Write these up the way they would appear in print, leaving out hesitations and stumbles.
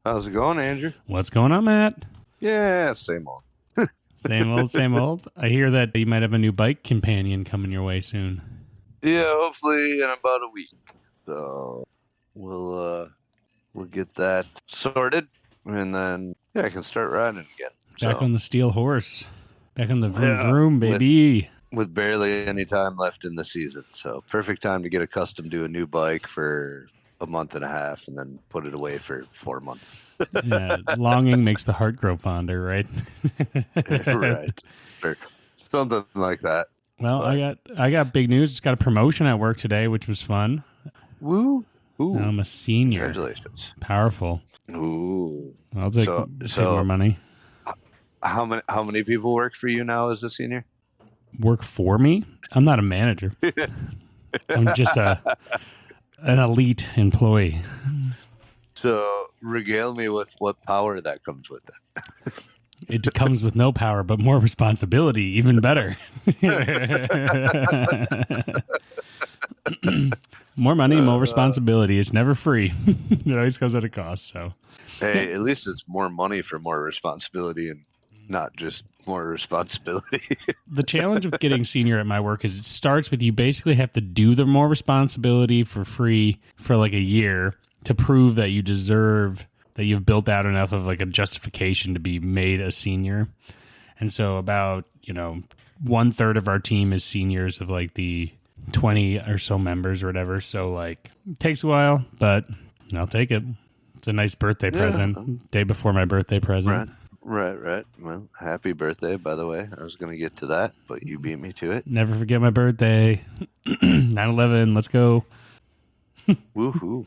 How's it going, Andrew? What's going on, Matt? Yeah, same old. Same old, same old. I hear that you might have a new bike companion coming your way soon. Yeah, hopefully in about a week. So we'll get that sorted, and then I can start riding again. Back on the steel horse. Back on the vroom Yeah, vroom, baby. With barely any time left in the season, so perfect time to get accustomed to a new bike for a month and a half, and then put it away for 4 months. Yeah, longing makes the heart grow fonder, right? Right, or something like that. Well, I got big news. Just got a promotion at work today, which was fun. Woo! Ooh. Now I'm a senior. Congratulations! Powerful. Ooh! I'll take more money. How many people work for you now as a senior? Work for me? I'm not a manager. I'm just an elite employee. So regale me with what power that comes with it. It comes with no power, but more responsibility. Even better. More money, more responsibility. It's never free. It always comes at a cost. So, hey, at least it's more money for more responsibility and not just more responsibility. The challenge with getting senior at my work is it starts with you basically have to do the more responsibility for free for like a year to prove that you deserve, that you've built out enough of like a justification to be made a senior. And so about, 1/3 of our team is seniors of like the 20 or so members or whatever. So like it takes a while, but I'll take it. It's a nice birthday present. Day before my birthday present. Right. Well, happy birthday, by the way. I was going to get to that, but you beat me to it. Never forget my birthday. 9/11. Let's go. Woohoo.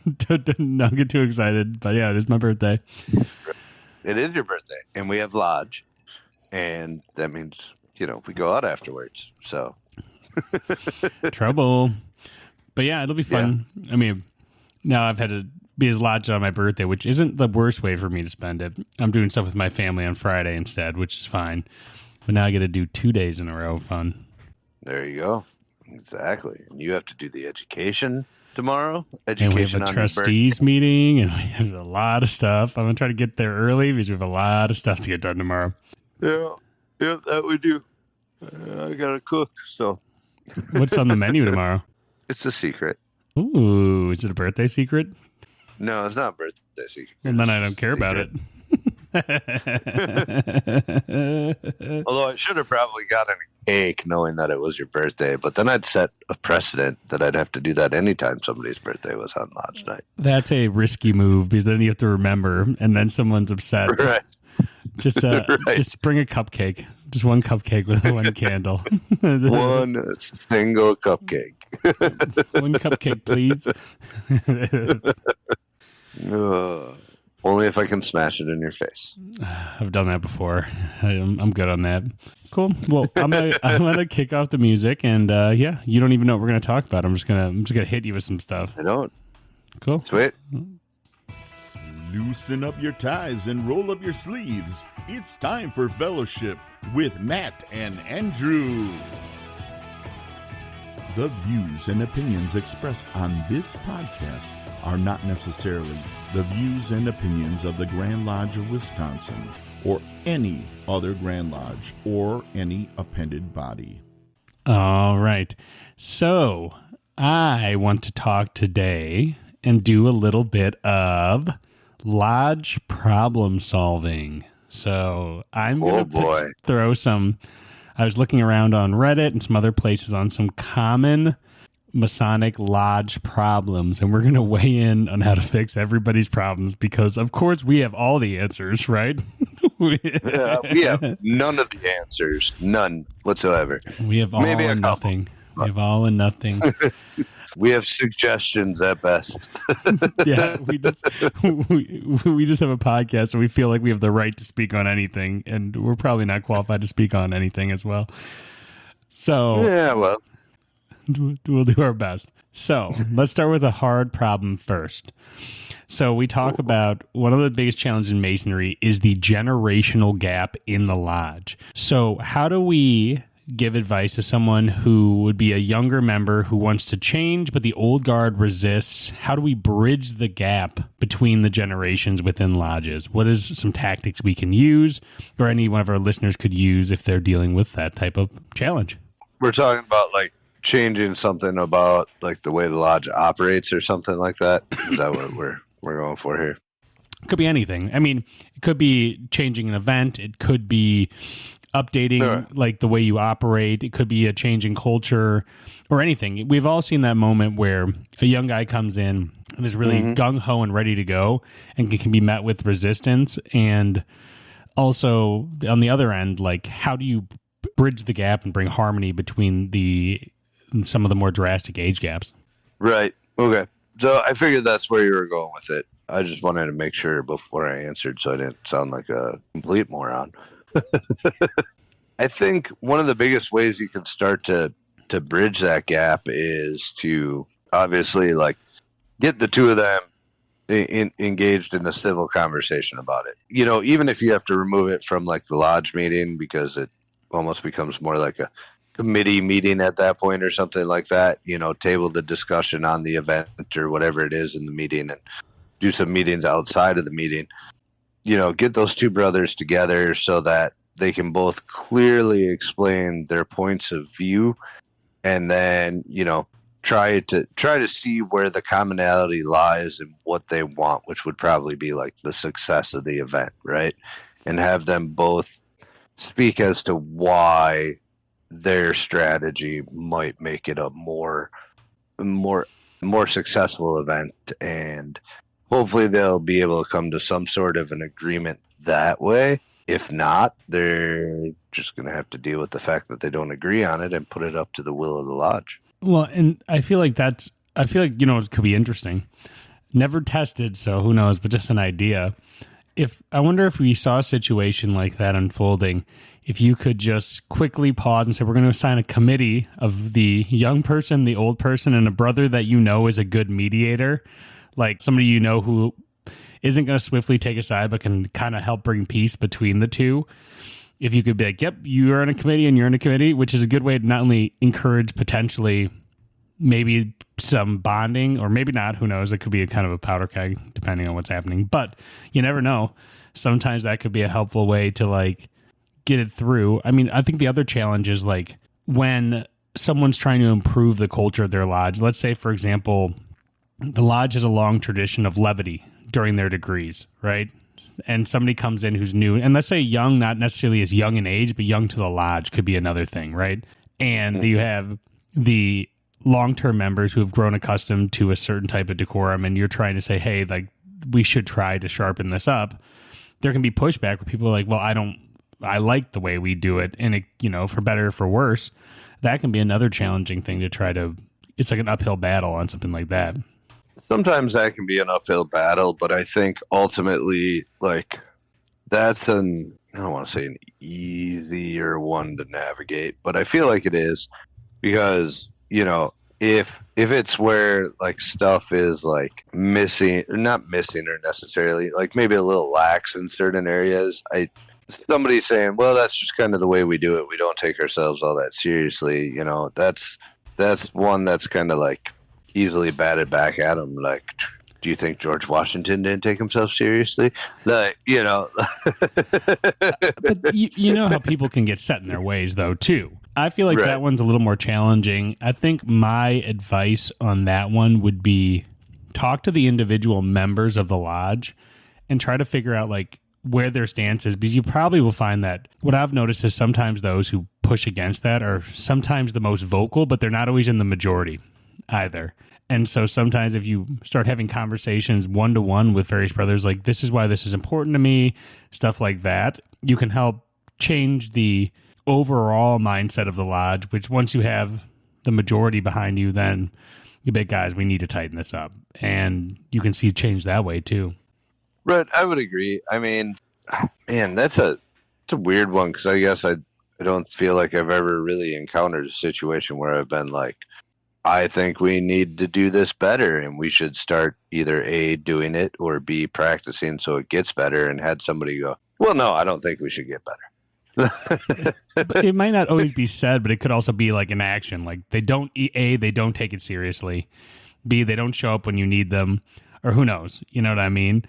Don't get too excited, but yeah, it is my birthday. It is your birthday, and we have lodge, and that means, we go out afterwards, so. Trouble. But yeah, it'll be fun. Yeah. I mean, now I've had to be as lodged on my birthday, which isn't the worst way for me to spend it. I'm doing stuff with my family on Friday instead, which is fine. But now I get to do 2 days in a row. Fun. There you go. Exactly. And you have to do the education tomorrow. And we have a trustees meeting, and we have a lot of stuff. I'm going to try to get there early because we have a lot of stuff to get done tomorrow. Yeah, that we do. I got to cook, so. What's on the menu tomorrow? It's a secret. Ooh, is it a birthday secret? No, it's not a birthday secret. And then I don't care about it. Although I should have probably gotten a cake knowing that it was your birthday, but then I'd set a precedent that I'd have to do that anytime somebody's birthday was on lodge night. That's a risky move because then you have to remember, and then someone's upset. Right. Just bring a cupcake. Just one cupcake with one candle. One single cupcake. One cupcake, please. Only if I can smash it in your face. I've done that before. I'm good on that. Cool. Well, I'm gonna kick off the music, and you don't even know what we're gonna talk about. I'm just gonna hit you with some stuff. I don't. Cool. Sweet. Loosen up your ties and roll up your sleeves. It's time for Fellowship with Matt and Andrew. The views and opinions expressed on this podcast are not necessarily the views and opinions of the Grand Lodge of Wisconsin or any other Grand Lodge or any appended body. All right. So I want to talk today and do a little bit of lodge problem solving. So I'm going to throw some. I was looking around on Reddit and some other places on some common Masonic lodge problems, and we're going to weigh in on how to fix everybody's problems because, of course, we have all the answers, right? We have none of the answers. None whatsoever. We have all and nothing. We have all and nothing. We have suggestions at best. Yeah, we just have a podcast, and we feel like we have the right to speak on anything, and we're probably not qualified to speak on anything as well. So yeah, well, we'll do our best. So let's start with a hard problem first. So we talk about one of the biggest challenges in Masonry is the generational gap in the lodge. So how do we give advice to someone who would be a younger member who wants to change, but the old guard resists? How do we bridge the gap between the generations within lodges? What is some tactics we can use, or any one of our listeners could use if they're dealing with that type of challenge? We're talking about like changing something about like the way the lodge operates or something like that. Is that what we're going for here? It could be anything. I mean, it could be changing an event. It could be updating like the way you operate. It could be a change in culture or anything. We've all seen that moment where a young guy comes in and is really gung-ho and ready to go and can be met with resistance. And also on the other end, like, how do you bridge the gap and bring harmony between some of the more drastic age gaps? Right. Okay. So I figured that's where you were going with it. I just wanted to make sure before I answered so I didn't sound like a complete moron. I think one of the biggest ways you can start to bridge that gap is to obviously like get the two of them engaged in a civil conversation about it. You know, even if you have to remove it from like the lodge meeting because it almost becomes more like a committee meeting at that point or something like that, you know, table the discussion on the event or whatever it is in the meeting and do some meetings outside of the meeting. You know, get those two brothers together so that they can both clearly explain their points of view, and then, you know, try to see where the commonality lies and what they want, which would probably be like the success of the event, right? And have them both speak as to why their strategy might make it a more successful event, and hopefully they'll be able to come to some sort of an agreement that way. If not, they're just going to have to deal with the fact that they don't agree on it and put it up to the will of the lodge. Well, and I feel like, you know, it could be interesting. Never tested, so who knows, but just an idea. I wonder if we saw a situation like that unfolding, if you could just quickly pause and say, we're going to assign a committee of the young person, the old person, and a brother that you know is a good mediator, like somebody you know who isn't going to swiftly take a side, but can kind of help bring peace between the two. If you could be like, yep, you're in a committee and you're in a committee, which is a good way to not only encourage potentially maybe some bonding, or maybe not, who knows, it could be a kind of a powder keg depending on what's happening, but you never know. Sometimes that could be a helpful way to like get it through. I mean, I think the other challenge is like when someone's trying to improve the culture of their lodge. Let's say, for example, the lodge has a long tradition of levity during their degrees, right? And somebody comes in who's new, and let's say young, not necessarily as young in age, but young to the lodge could be another thing, right? And you have the long-term members who have grown accustomed to a certain type of decorum, and you're trying to say, hey, like, we should try to sharpen this up. There can be pushback where people are like, well, I like the way we do it, and it, you know, for better or for worse. That can be another challenging thing to try to, it's like an uphill battle on something like that. Sometimes that can be an uphill battle, but I think ultimately, like, that's I don't want to say an easier one to navigate, but I feel like it is, because, you know, if it's where like stuff is like missing, or not missing or necessarily, like maybe a little lax in certain areas, somebody's saying, well, that's just kind of the way we do it. We don't take ourselves all that seriously. You know, that's one that's kind of like easily batted back at them. Like, do you think George Washington didn't take himself seriously? Like, you know. But you know how people can get set in their ways, though, too. I feel like that one's a little more challenging. I think my advice on that one would be talk to the individual members of the lodge and try to figure out, like, where their stance is, because you probably will find that what I've noticed is sometimes those who push against that are sometimes the most vocal, but they're not always in the majority either. And so sometimes if you start having conversations one-to-one with various brothers, like, this is why this is important to me, stuff like that, you can help change the overall mindset of the lodge, which once you have the majority behind you, then you bet, guys, we need to tighten this up. And you can see change that way too. Right, I would agree. I mean, man, it's a weird one, because I guess I don't feel like I've ever really encountered a situation where I've been like, I think we need to do this better, and we should start either A, doing it, or B, practicing so it gets better, and had somebody go, well, no, I don't think we should get better. But it might not always be said, but it could also be like an action. Like they don't they don't take it seriously. B, they don't show up when you need them, or who knows? You know what I mean?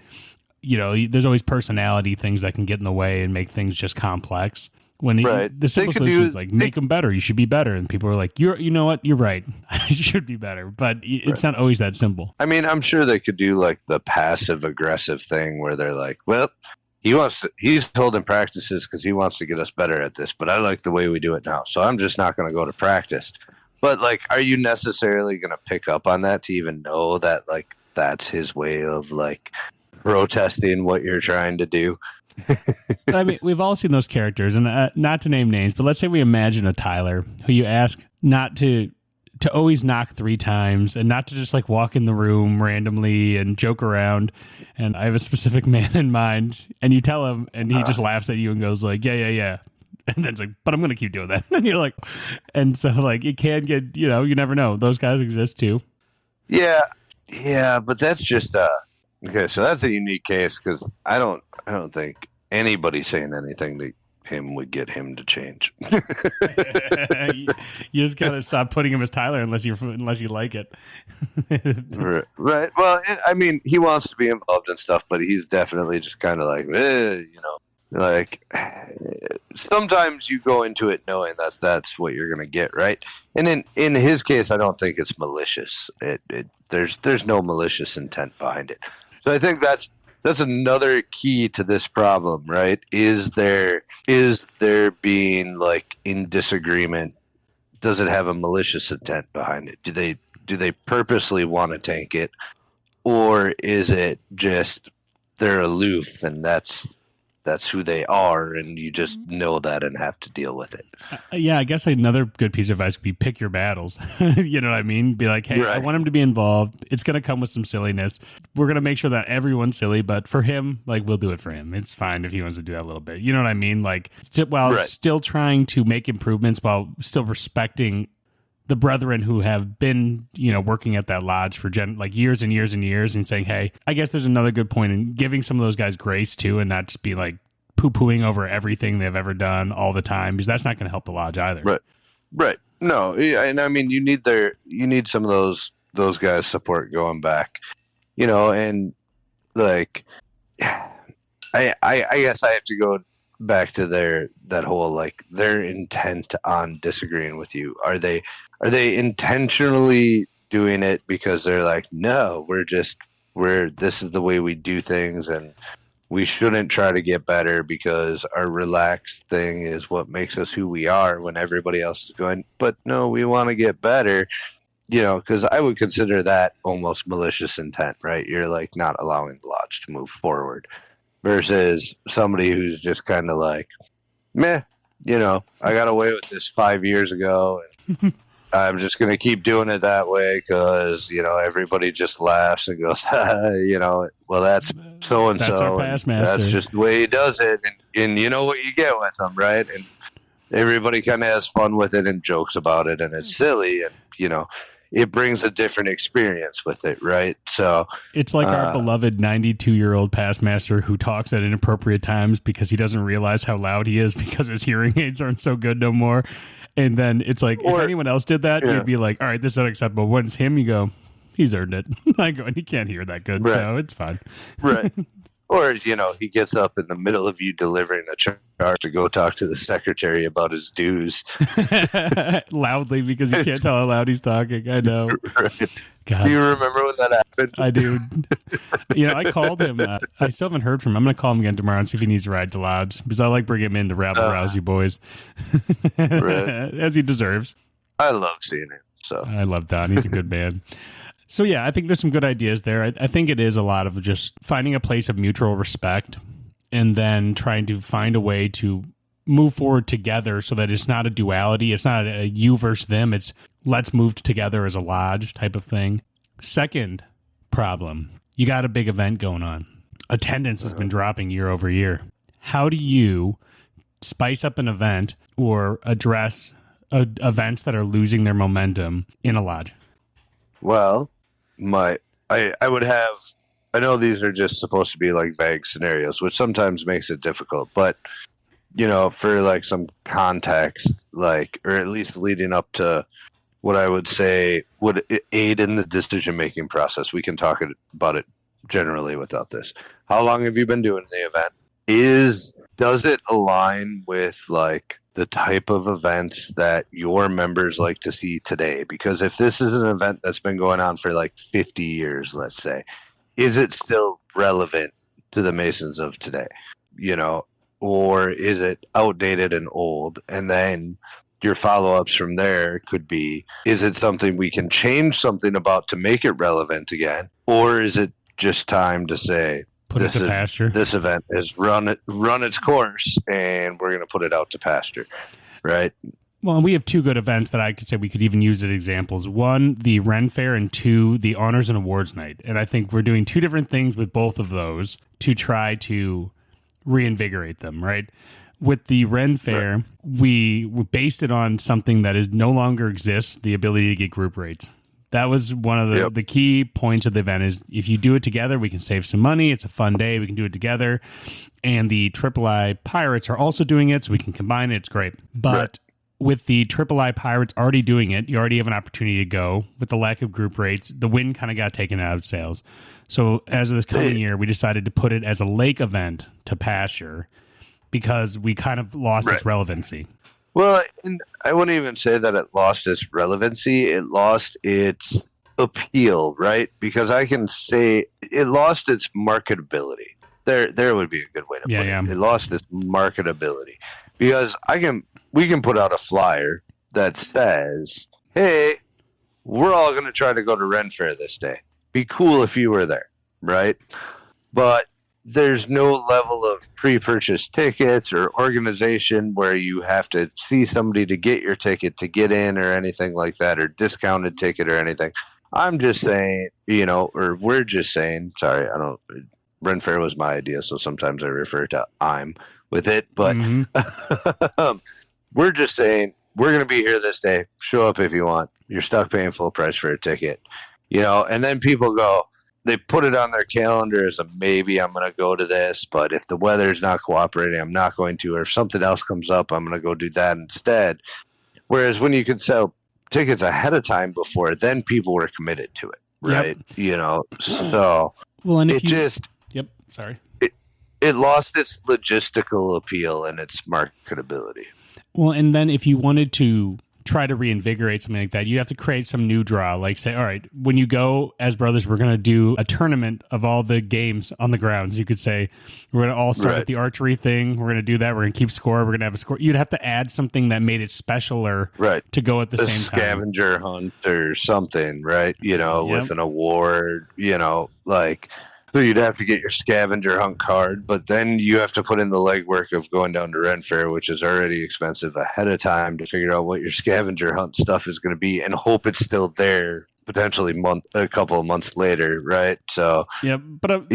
You know, there's always personality things that can get in the way and make things just complex. When the simple solution is like make them better, you should be better, and people are like, you know what, you're right, I should be better, but it's not always that simple. I mean, I'm sure they could do like the passive aggressive thing where they're like, well, he's holding practices because he wants to get us better at this, but I like the way we do it now, so I'm just not going to go to practice. But like, are you necessarily going to pick up on that to even know that like that's his way of like protesting what you're trying to do? I mean, we've all seen those characters, and not to name names, but let's say we imagine a Tyler who you ask not to always knock 3 times and not to just like walk in the room randomly and joke around. And I have a specific man in mind, and you tell him, and he just laughs at you and goes like, yeah. And then it's like, but I'm going to keep doing that. And you're like, and so like it can get, you know, you never know. Those guys exist too. Yeah, but that's just okay. So that's a unique case because I don't think anybody saying anything to him would get him to change. You just gotta stop putting him as Tyler unless you like it. Right. Well, I mean, he wants to be involved in stuff, but he's definitely just kind of like, you know, like sometimes you go into it knowing that's what you're gonna get, right? And in his case, I don't think it's malicious. There's no malicious intent behind it. So I think that's another key to this problem, right? Is there being like in disagreement? Does it have a malicious intent behind it? Do they purposely want to tank it, or is it just they're aloof and that's who they are, and you just know that and have to deal with it? Yeah, I guess another good piece of advice would be pick your battles. You know what I mean? Be like, hey, right. I want him to be involved. It's going to come with some silliness. We're going to make sure that everyone's silly, but for him, like, we'll do it for him. It's fine if he wants to do that a little bit. You know what I mean? Like, while still trying to make improvements, while still respecting the brethren who have been, you know, working at that lodge for years and years and years, and saying, hey, I guess there's another good point in giving some of those guys grace too, and not just be like poo-pooing over everything they've ever done all the time, because that's not going to help the lodge either. Right. No, and I mean, you need some of those guys' support going back, you know, and like, I guess I have to go back to that whole like their intent on disagreeing with you. Are they intentionally doing it because they're like, no, this is the way we do things, and we shouldn't try to get better because our relaxed thing is what makes us who we are when everybody else is going, but no, we want to get better, you know, because I would consider that almost malicious intent, right? You're like not allowing the lodge to move forward, versus somebody who's just kind of like, meh, you know, I got away with this 5 years ago, and I'm just going to keep doing it that way because, you know, everybody just laughs and goes, you know, well, that's so-and-so. That's our past master. That's just the way he does it. And you know what you get with him, right? And everybody kind of has fun with it and jokes about it, and it's silly, and, you know, it brings a different experience with it, right? So it's like our beloved 92-year-old past master who talks at inappropriate times because he doesn't realize how loud he is because his hearing aids aren't so good no more. And then it's like, if anyone else did that, you'd be like, all right, this is unacceptable. When it's him, you go, he's earned it. I go, and he can't hear that good, so it's fine. Right. Or, you know, he gets up in the middle of you delivering a charge to go talk to the secretary about his dues. Loudly, because you can't tell how loud he's talking. I know. Right. God. Do you remember when that happened? I do. You know, I called him. I still haven't heard from him. I'm going to call him again tomorrow and see if he needs a ride to lodge, because I like bringing him in to rabble-rouse you boys. As he deserves. I love seeing him. So I love Don. He's a good man. So, yeah, I think there's some good ideas there. I think it is a lot of just finding a place of mutual respect and then trying to find a way to move forward together so that it's not a duality. It's not a you versus them. It's let's move together as a lodge type of thing. Second problem, you got a big event going on. Attendance has been dropping year over year. How do you spice up an event or address events that are losing their momentum in a lodge? Well, I would have, I know these are just supposed to be like vague scenarios, which sometimes makes it difficult, but for like some context, like, or at least leading up to what I would say would aid in the decision making process. We can talk about it generally without this. How long have you been doing the event? Does it align with like the type of events that your members like to see today? Because if this is an event that's been going on for like 50 years, let's say, is it still relevant to the Masons of today? Or is it outdated and old? And then your follow-ups from there could be, is it something we can change something about to make it relevant again? Or is it just time to say, Put it to pasture. This event has run its course, and we're going to put it out to pasture, right? Well, we have two good events that I could say we could even use as examples. One, the Ren Fair, and two, the Honors and Awards Night. And I think we're doing two different things with both of those to try to reinvigorate them, right? With the Ren Fair, we based it on something that is no longer exists, the ability to get group rates. That was one of the key points of the event is if you do it together, we can save some money. It's a fun day. We can do it together. And the III Pirates are also doing it, so we can combine it. It's great. But with the III Pirates already doing it, you already have an opportunity to go. With the lack of group rates, the win kind of got taken out of sales. So as of this coming year, we decided to put it as a lake event to pasture because we kind of lost its relevancy. Well, and I wouldn't even say that it lost its relevancy. It lost its appeal, right? Because I can say it lost its marketability. There would be a good way to put it. It lost its marketability because we can put out a flyer that says, "Hey, we're all going to try to go to Ren Fair this day. Be cool if you were there," right? But there's no level of pre-purchase tickets or organization where you have to see somebody to get your ticket to get in or anything like that, or discounted ticket or anything. I'm just saying, or we're just saying, sorry, Ren Fair was my idea, so sometimes I refer to I'm with it, but we're just saying, we're going to be here this day. Show up if you want. You're stuck paying full price for a ticket, and then people go, they put it on their calendar as a maybe I'm going to go to this, but if the weather's not cooperating, I'm not going to, or if something else comes up, I'm going to go do that instead. Whereas when you could sell tickets ahead of time before, then people were committed to it, right? So well, and it lost its logistical appeal and its marketability. Well, and then if you wanted to try to reinvigorate something like that, you have to create some new draw. Like say, all right, when you go as brothers, we're going to do a tournament of all the games on the grounds. You could say, we're going to all start at the archery thing. We're going to do that. We're going to keep score. We're going to have a score. You'd have to add something that made it special or to go at the same time. Scavenger hunt or something, right? With an award, so you'd have to get your scavenger hunt card, but then you have to put in the legwork of going down to Ren Fair, which is already expensive ahead of time to figure out what your scavenger hunt stuff is going to be and hope it's still there potentially a couple of months later, right? So, but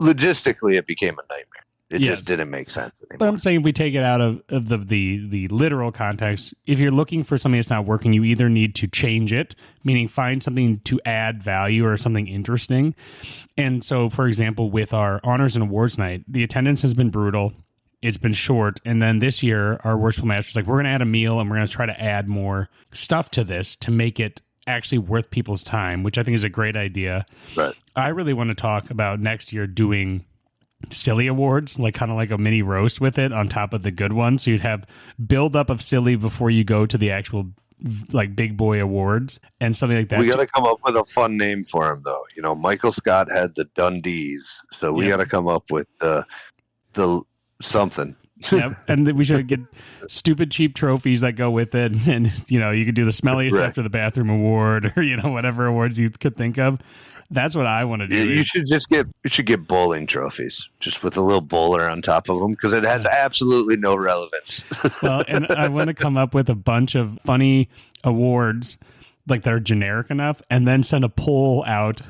logistically, it became a nightmare. It just didn't make sense anymore. But I'm saying if we take it out of the literal context, if you're looking for something that's not working, you either need to change it, meaning find something to add value or something interesting. And so, for example, with our Honors and Awards Night, the attendance has been brutal. It's been short. And then this year, our Worshipful Master's like, we're going to add a meal and we're going to try to add more stuff to this to make it actually worth people's time, which I think is a great idea. Right. I really want to talk about next year doing silly awards, like kind of like a mini roast with it on top of the good ones. So you'd have build up of silly before you go to the actual like big boy awards and something like that. We got to come up with a fun name for him though. Michael Scott had the Dundees, so we got to come up with the something. Yeah, and we should get stupid cheap trophies that go with it, and you could do the smelliest after the bathroom award, or whatever awards you could think of. That's what I want to do. You should get bowling trophies, just with a little bowler on top of them, because it has absolutely no relevance. Well, and I want to come up with a bunch of funny awards, like that are generic enough, and then send a poll out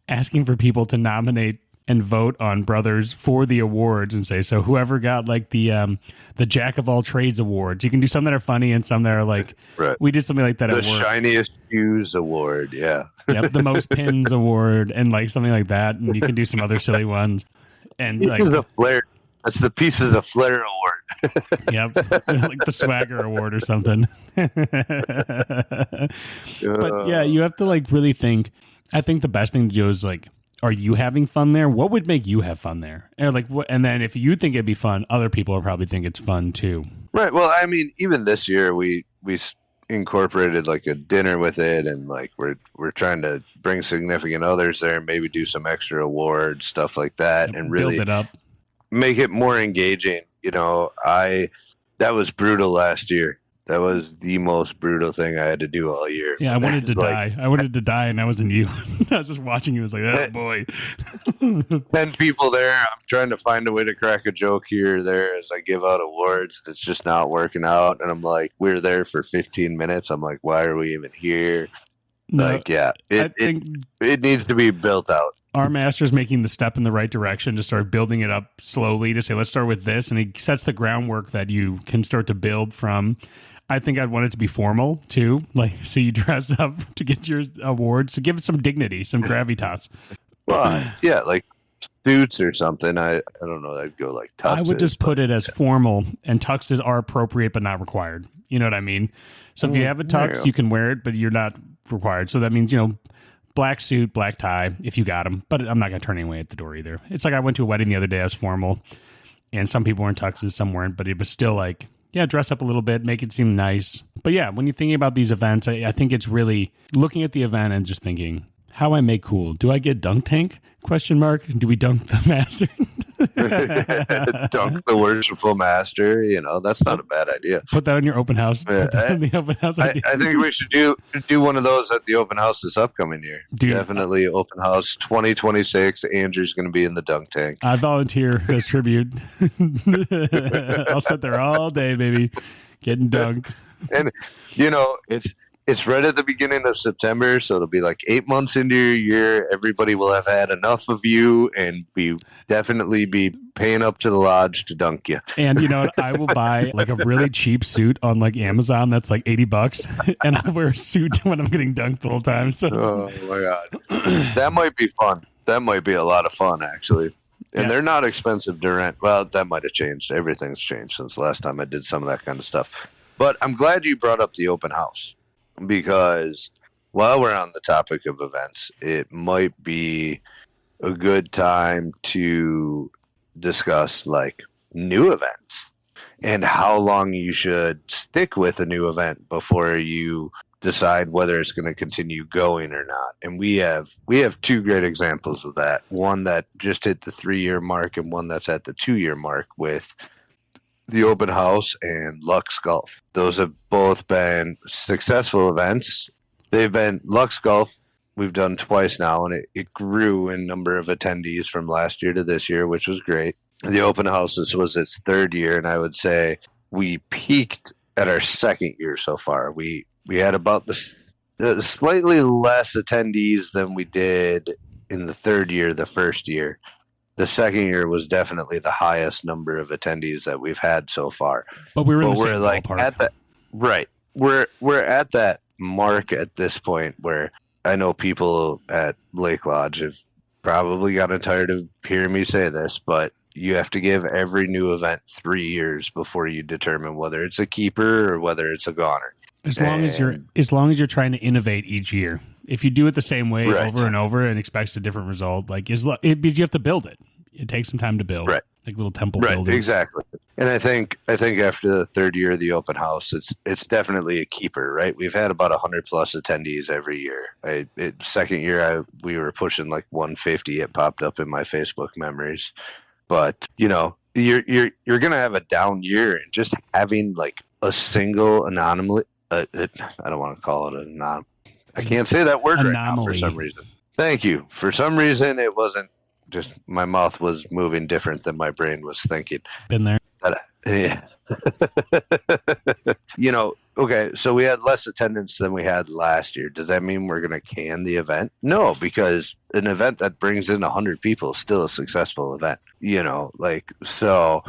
asking for people to nominate and vote on brothers for the awards, and say, so whoever got like the Jack of all trades awards, you can do some that are funny and some that are like, we did something like that. The shiniest shoes award. Yeah. Yep. The most pins award and like something like that. And you can do some other silly ones. And this is a flair. That's the Pieces of Flair Award. Yep. Like the Swagger Award or something. But yeah, you have to like really think. I think the best thing to do is like, are you having fun there? What would make you have fun there? And like, what? And then if you think it'd be fun, other people will probably think it's fun too. Right. Well, I mean, even this year we incorporated like a dinner with it, and like we're trying to bring significant others there, maybe do some extra awards, stuff like that, and really build it up, make it more engaging. You know, that was brutal last year. That was the most brutal thing I had to do all year. Yeah, I wanted to die. I wanted to die, and I wasn't you. I was just watching you. I was like, oh, boy. 10 people there. I'm trying to find a way to crack a joke here or there as I give out awards. It's just not working out. And I'm like, we're there for 15 minutes. I'm like, why are we even here? No, like, yeah, it needs to be built out. Our master's making the step in the right direction to start building it up slowly to say, let's start with this. And he sets the groundwork that you can start to build from. I think I'd want it to be formal too. Like, so you dress up to get your awards to give it some dignity, some gravitas. Well, yeah, like suits or something. I don't know. I'd go like tuxes. I would just put it as formal, and tuxes are appropriate but not required. You know what I mean? So if you have a tux, you can wear it, but you're not required. So that means, you know, black suit, black tie, if you got them. But I'm not going to turn anyone at the door either. It's like I went to a wedding the other day. I was formal, and some people were in tuxes, some weren't. But it was still like, yeah, dress up a little bit, make it seem nice. But yeah, when you're thinking about these events, I think it's really looking at the event and just thinking, how I make cool. Do I get dunk tank? Question mark. Do we dunk the master? Dunk the worshipful master. You know, that's not a bad idea. Put that in your open house. The open house I think we should do one of those at the open house this upcoming year. Dude, definitely open house 2026. Andrew's going to be in the dunk tank. I volunteer as tribute. I'll sit there all day, baby, getting dunked. And you know, it's right at the beginning of September, so it'll be like 8 months into your year. Everybody will have had enough of you and definitely be paying up to the lodge to dunk you. And you know what? I will buy like a really cheap suit on like Amazon that's like $80, and I'll wear a suit when I'm getting dunked the whole time. So oh my god, that might be fun. That might be a lot of fun, actually. And they're not expensive to rent. Well, that might have changed. Everything's changed since the last time I did some of that kind of stuff. But I'm glad you brought up the open house, because while we're on the topic of events, it might be a good time to discuss like new events and how long you should stick with a new event before you decide whether it's going to continue going or not. And we have two great examples of that. One that just hit the 3-year mark, and one that's at the 2-year mark with the open house and Lux Golf. Those have both been successful events. They've been Lux Golf. We've done twice now, and it grew in number of attendees from last year to this year, which was great. The open house, this was its 3rd year, and I would say we peaked at our 2nd year so far. We had about the slightly less attendees than we did in the 3rd year, the 1st year. The 2nd year was definitely the highest number of attendees that we've had so far. But we're like ballpark. At that, right. We're at that mark at this point where I know people at Lake Lodge have probably gotten tired of hearing me say this, but you have to give every new event 3 years before you determine whether it's a keeper or whether it's a goner. As long as you're trying to innovate each year. If you do it the same way over and over and expects a different result, like because you have to build it. It takes some time to build, right? Like little temple buildings. Exactly. And I think after the 3rd year of the open house, it's definitely a keeper, right? We've had about 100 plus attendees every year. 2nd year, we were pushing like 150. It popped up in my Facebook memories. But you know, you're gonna have a down year, and just having like a single anomaly. I don't want to call it an anomaly. I can't say that word right now for some reason. Thank you. For some reason, it wasn't. Just my mouth was moving different than my brain was thinking. Been there. But, yeah. You know, okay, so we had less attendance than we had last year. Does that mean we're going to can the event? No, because an event that brings in 100 people is still a successful event. You know, like, so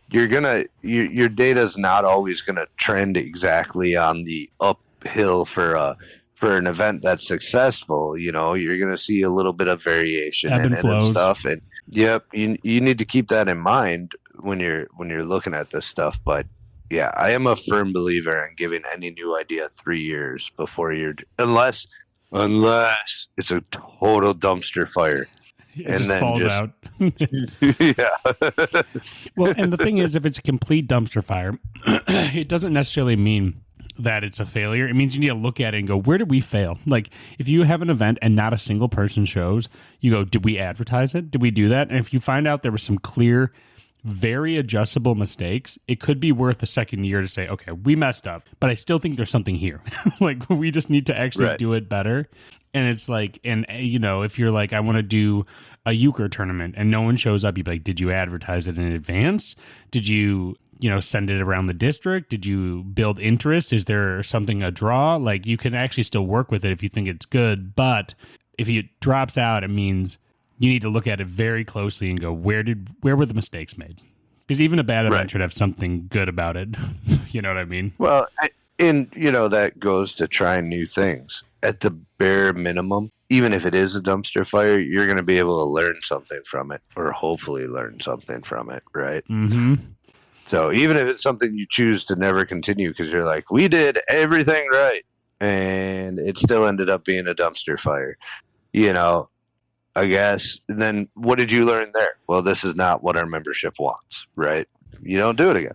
your data is not always going to trend exactly on the uphill for an event that's successful. You know, you're going to see a little bit of variation in it and stuff. And yep, you need to keep that in mind when you're looking at this stuff. But yeah, I am a firm believer in giving any new idea 3 years before unless it's a total dumpster fire. It And just then falls out. Yeah. Well, and the thing is, if it's a complete dumpster fire, it doesn't necessarily mean that it's a failure. It means you need to look at it and go, where did we fail? Like, if you have an event and not a single person shows, you go, did we advertise it? Did we do that? And if you find out there was some clear, very adjustable mistakes, it could be worth a second year to say, okay, we messed up, but I still think there's something here. Like, we just need to actually do it better. And it's like, and you know, if you're like, I want to do a euchre tournament and no one shows up, you'd be like, did you advertise it in advance? Did you send it around the district? Did you build interest? Is there something, a draw? Like, you can actually still work with it if you think it's good. But if it drops out, it means you need to look at it very closely and go, where were the mistakes made? Because even a bad event should have something good about it. You know what I mean? Well, and that goes to trying new things. At the bare minimum, even if it is a dumpster fire, you're going to be able to learn something from it, or hopefully learn something from it, right? Mm-hmm. So even if it's something you choose to never continue because you're like, we did everything right, and it still ended up being a dumpster fire, I guess. And then what did you learn there? Well, this is not what our membership wants, right? You don't do it again.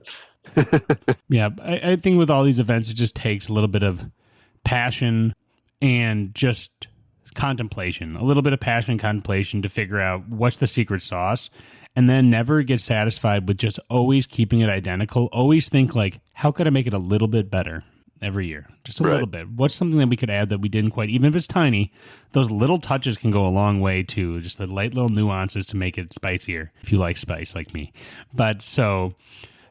Yeah, I think with all these events, it just takes a little bit of passion and just contemplation, a little bit of passion and contemplation to figure out what's the secret sauce, and then never get satisfied with just always keeping it identical. Always think like, how could I make it a little bit better every year? Just a little bit. What's something that we could add that we didn't quite, even if it's tiny, those little touches can go a long way too. Just the light little nuances to make it spicier, if you like spice like me. But so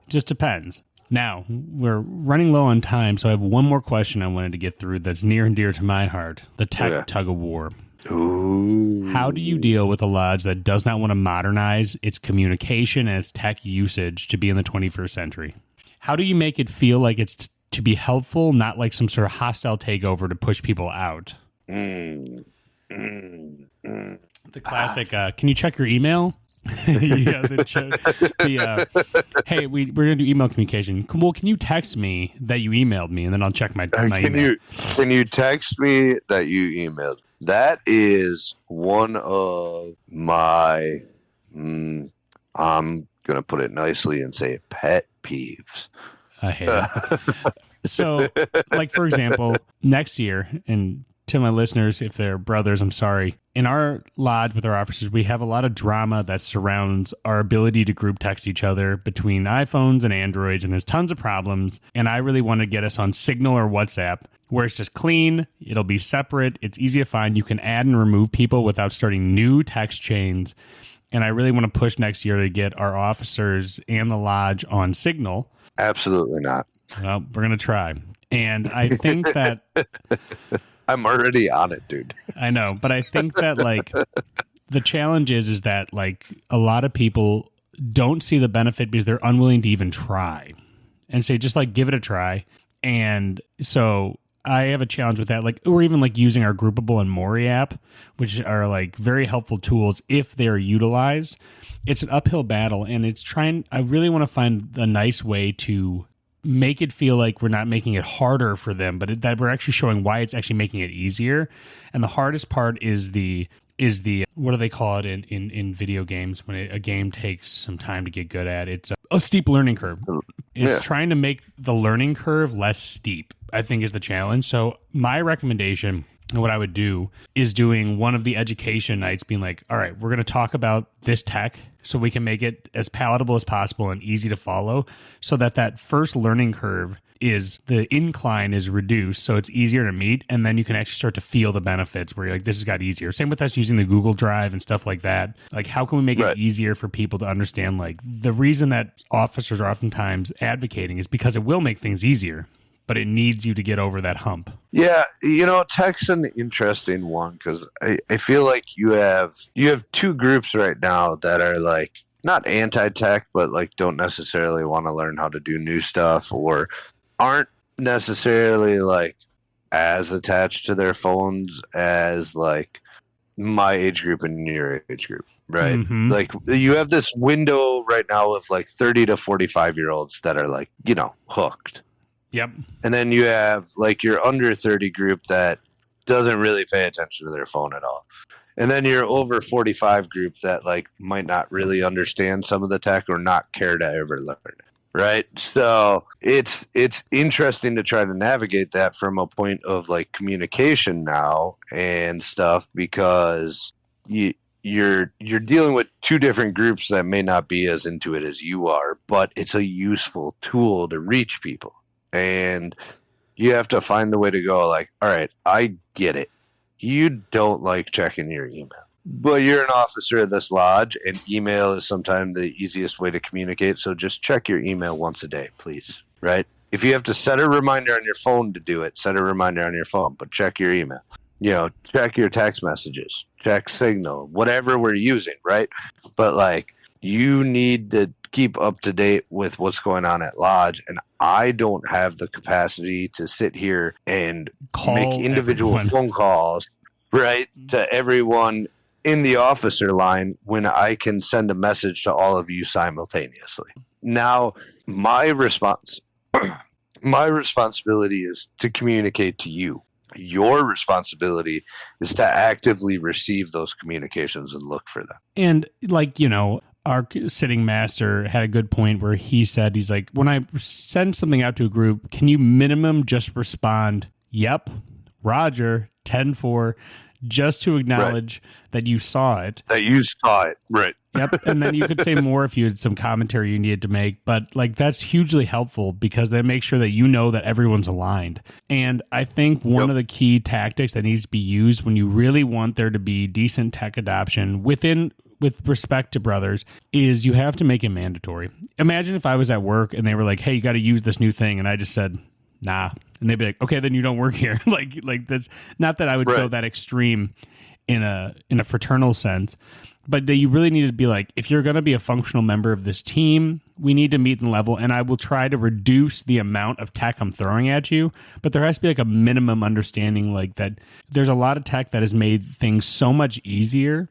just depends. Now, we're running low on time, so I have one more question I wanted to get through that's near and dear to my heart, the tech tug of war. Ooh. How do you deal with a lodge that does not want to modernize its communication and its tech usage to be in the 21st century? How do you make it feel like it's to be helpful, not like some sort of hostile takeover to push people out? The classic, can you check your email? Hey, we're going to do email communication. Well, can you text me that you emailed me, and then I'll check my email? Can you text me that you emailed? That is one of my, I'm going to put it nicely and say pet peeves. I hate it. So, like, for example, next year, and to my listeners, if they're brothers, I'm sorry. In our lodge with our officers, we have a lot of drama that surrounds our ability to group text each other between iPhones and Androids, and there's tons of problems. And I really want to get us on Signal or WhatsApp, where it's just clean, it'll be separate, it's easy to find, you can add and remove people without starting new text chains. And I really want to push next year to get our officers and the lodge on Signal. Absolutely not. Well, we're going to try. And I think that... I'm already on it, dude. I know, but I think that like the challenge is that like a lot of people don't see the benefit because they're unwilling to even try and say, just like, give it a try. And so I have a challenge with that, like, or even like using our Groupable and Mori app, which are like very helpful tools if they're utilized. It's an uphill battle, and I really want to find a nice way to make it feel like we're not making it harder for them, but that we're actually showing why it's actually making it easier. And the hardest part is the what do they call it in video games when a game takes some time to get good at? It's a steep learning curve. It's trying to make the learning curve less steep, I think, is the challenge. So my recommendation, and what I would do, is doing one of the education nights, being like, all right, we're going to talk about this tech so we can make it as palatable as possible and easy to follow, so that first learning curve the incline is reduced, so it's easier to meet, and then you can actually start to feel the benefits where you're like, this has got easier. Same with us using the Google Drive and stuff like that. Like, how can we make it easier for people to understand? Like, the reason that officers are oftentimes advocating is because it will make things easier, but it needs you to get over that hump. Yeah, tech's an interesting one because I feel like you have two groups right now that are like not anti-tech, but like don't necessarily want to learn how to do new stuff, or aren't necessarily like as attached to their phones as like my age group and your age group, right? Mm-hmm. Like, you have this window right now with like 30 to 45-year-olds that are like, hooked. Yep. And then you have like your under 30 group that doesn't really pay attention to their phone at all. And then your over 45 group that like might not really understand some of the tech or not care to ever learn it. Right. So it's interesting to try to navigate that from a point of like communication now and stuff, because you're dealing with two different groups that may not be as into it as you are, but it's a useful tool to reach people. And you have to find the way to go like, all right, I get it. You don't like checking your email, but you're an officer of this lodge, and email is sometimes the easiest way to communicate. So just check your email once a day, please. Right? If you have to set a reminder on your phone to do it, set a reminder on your phone, but check your email. Check your text messages, check Signal, whatever we're using, right? But like, you need to keep up to date with what's going on at lodge, and I don't have the capacity to sit here and make individual phone calls, right, to everyone in the officer line when I can send a message to all of you simultaneously. Now, my responsibility is to communicate to you. Your responsibility is to actively receive those communications and look for them. And like, our sitting master had a good point where he's like, when I send something out to a group, can you minimum just respond, yep, Roger, 10-4, just to acknowledge that you saw it. That you saw it, right. Yep. And then you could say more if you had some commentary you needed to make. But like, that's hugely helpful because that makes sure that that everyone's aligned. And I think one of the key tactics that needs to be used when you really want there to be decent tech adoption with respect to brothers is you have to make it mandatory. Imagine if I was at work and they were like, hey, you got to use this new thing. And I just said, nah. And they'd be like, okay, then you don't work here. like that's not that I would go that extreme in a fraternal sense, but that you really need to be like, if you're going to be a functional member of this team, we need to meet the level, and I will try to reduce the amount of tech I'm throwing at you. But there has to be like a minimum understanding, like that there's a lot of tech that has made things so much easier.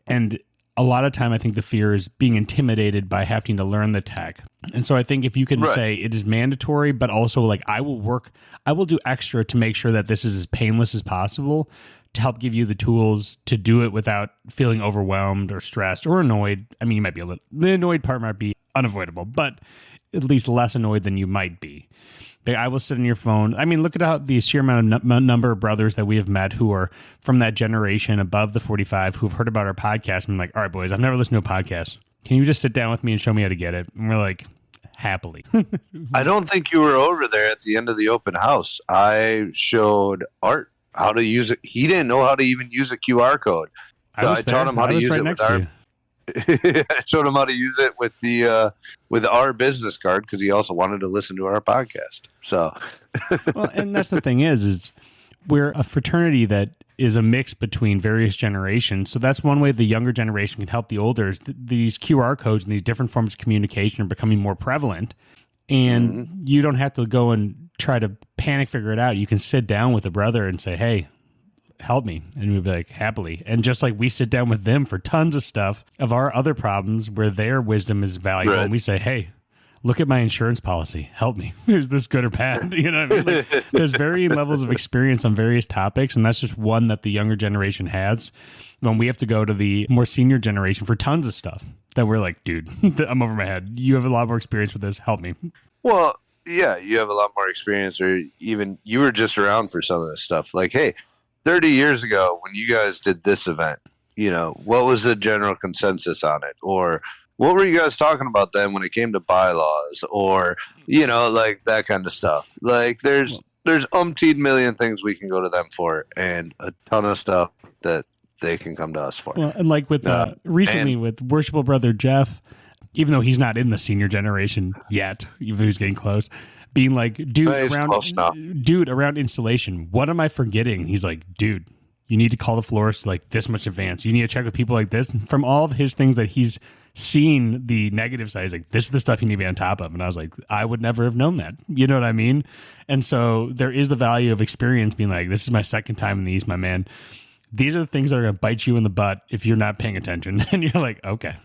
And a lot of time, I think the fear is being intimidated by having to learn the tech. And so I think if you can say it is mandatory, but also like I will do extra to make sure that this is as painless as possible to help give you the tools to do it without feeling overwhelmed or stressed or annoyed. I mean, you might be the annoyed part might be unavoidable, but at least less annoyed than you might be. I will sit on your phone. I mean, look at how the sheer amount of number of brothers that we have met who are from that generation above the 45 who've heard about our podcast and been like, all right, boys, I've never listened to a podcast. Can you just sit down with me and show me how to get it? And we're like, happily. I don't think you were over there at the end of the open house. I showed Art how to use it. He didn't know how to even use a QR code. So I taught him how to use it with our I showed him how to use it with our business card because he also wanted to listen to our podcast. So, well, and that's the thing is we're a fraternity that is a mix between various generations. So that's one way the younger generation can help the older. These QR codes and these different forms of communication are becoming more prevalent, and you don't have to go and try to panic figure it out. You can sit down with a brother and say, "Hey, help me," and we'd be like, happily. And just like we sit down with them for tons of stuff of our other problems where their wisdom is valuable, and we say, hey, look at my insurance policy, help me, is this good or bad? You know what I mean? Like, there's varying levels of experience on various topics, and that's just one that the younger generation has. When we have to go to the more senior generation for tons of stuff that we're like, dude, I'm over my head, you have a lot more experience with this, help me. Well, yeah, you have a lot more experience, or even you were just around for some of this stuff. Like, hey, 30 years ago, when you guys did this event, what was the general consensus on it? Or what were you guys talking about then when it came to bylaws? Or, like that kind of stuff. Like there's umpteen million things we can go to them for, and a ton of stuff that they can come to us for. Well, and like with recently with Worshipful Brother Jeff, even though he's not in the senior generation yet, even though he's getting close, being like, dude, around installation, what am I forgetting? He's like, dude, you need to call the florist like this much advance. You need to check with people like this. From all of his things that he's seen the negative side, he's like, this is the stuff you need to be on top of. And I was like, I would never have known that. You know what I mean? And so there is the value of experience being like, this is my second time in the East, my man. These are the things that are going to bite you in the butt if you're not paying attention. And you're like, okay,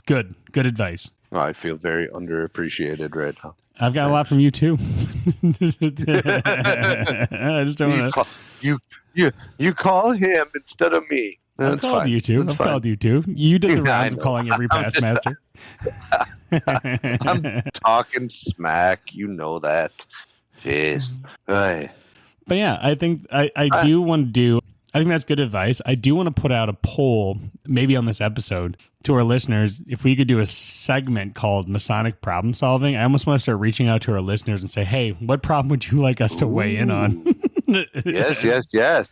good advice. Oh, I feel very underappreciated right now. I've got a lot from you too. I just don't You want call, you call him instead of me. I've That's called fine. you too. That's I've fine. called you too. You did the I rounds of know. calling every past master. I'm talking smack. You know that. Jeez. Hey. But yeah, I think I do want to do. I think that's good advice. I do want to put out a poll, maybe on this episode, to our listeners. If we could do a segment called Masonic Problem Solving, I almost want to start reaching out to our listeners and say, "Hey, what problem would you like us to weigh in on?" Yes.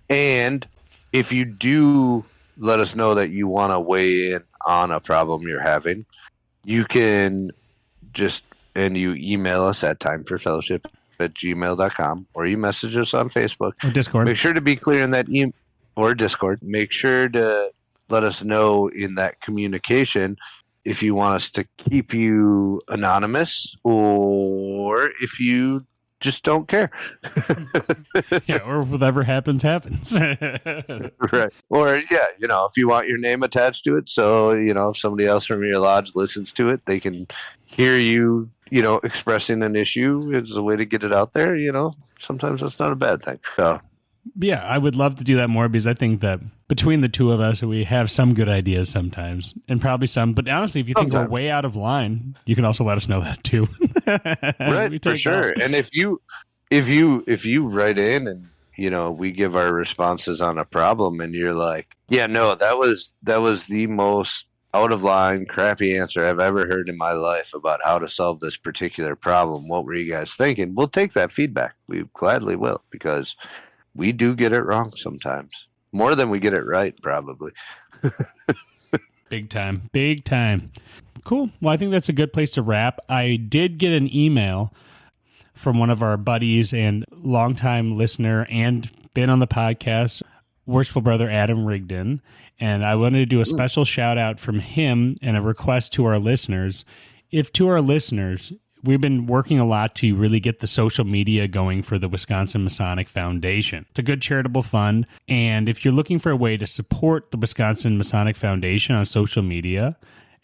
And if you do let us know that you want to weigh in on a problem you're having, you can you email us at timeforfellowship@gmail.com, or you message us on Facebook or Discord. Make sure to be clear in that or Discord. Make sure to let us know in that communication if you want us to keep you anonymous or if you just don't care. Yeah, or whatever happens. Right. Or if you want your name attached to it, so if somebody else from your lodge listens to it, they can hear you expressing an issue is a way to get it out there. Sometimes that's not a bad thing. So yeah, I would love to do that more, because I think that between the two of us, we have some good ideas sometimes, and probably some. But honestly, if you think we're way out of line, you can also let us know that too. Right, for sure. And if you write in and we give our responses on a problem, and you're like, yeah, no, that was the most out of line, crappy answer I've ever heard in my life about how to solve this particular problem. What were you guys thinking? We'll take that feedback. We gladly will, because we do get it wrong sometimes. More than we get it right, probably. Big time. Cool. Well, I think that's a good place to wrap. I did get an email from one of our buddies and longtime listener and been on the podcast, Worshipful Brother Adam Rigdon. And I wanted to do a special shout out from him and a request to our listeners. We've been working a lot to really get the social media going for the Wisconsin Masonic Foundation. It's a good charitable fund. And if you're looking for a way to support the Wisconsin Masonic Foundation on social media,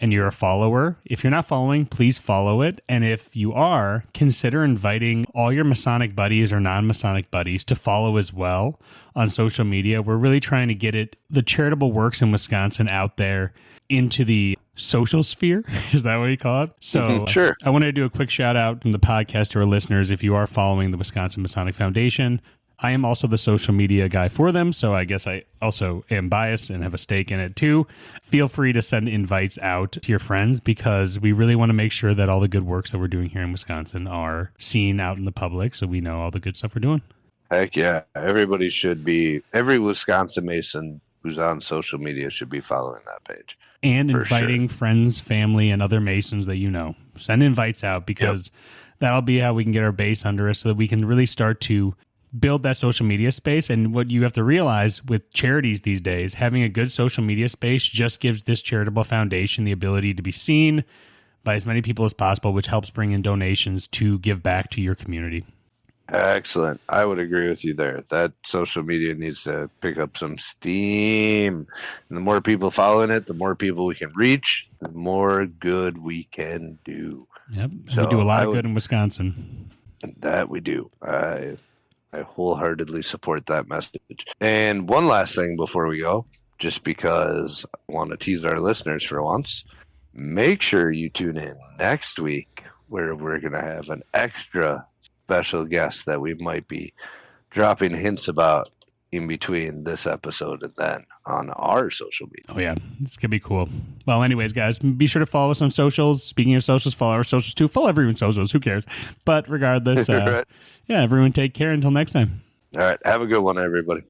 and you're a follower, if you're not following, please follow it. And if you are, consider inviting all your Masonic buddies or non-Masonic buddies to follow as well on social media. We're really trying to get the charitable works in Wisconsin out there into the social sphere. Is that what you call it? So sure. I wanted to do a quick shout out from the podcast to our listeners. If you are following the Wisconsin Masonic Foundation, I am also the social media guy for them, so I guess I also am biased and have a stake in it too. Feel free to send invites out to your friends, because we really want to make sure that all the good works that we're doing here in Wisconsin are seen out in the public, so we know all the good stuff we're doing. Heck yeah. Everybody should be, every Wisconsin Mason who's on social media should be following that page. And inviting friends, family, and other Masons that you know. Send invites out, because that'll be how we can get our base under us, so that we can really start to build that social media space. And what you have to realize with charities these days, having a good social media space just gives this charitable foundation the ability to be seen by as many people as possible, which helps bring in donations to give back to your community. Excellent. I would agree with you there. That social media needs to pick up some steam. And the more people following it, the more people we can reach, the more good we can do. Yep. So we do a lot of good in Wisconsin. That we do. I wholeheartedly support that message. And one last thing before we go, just because I want to tease our listeners for once, make sure you tune in next week, where we're going to have an extra special guest that we might be dropping hints about in between this episode and then on our social media. Oh, yeah. It's going to be cool. Well, anyways, guys, be sure to follow us on socials. Speaking of socials, follow our socials too. Follow everyone's socials. Who cares? But regardless, right. Yeah, everyone take care until next time. All right. Have a good one, everybody.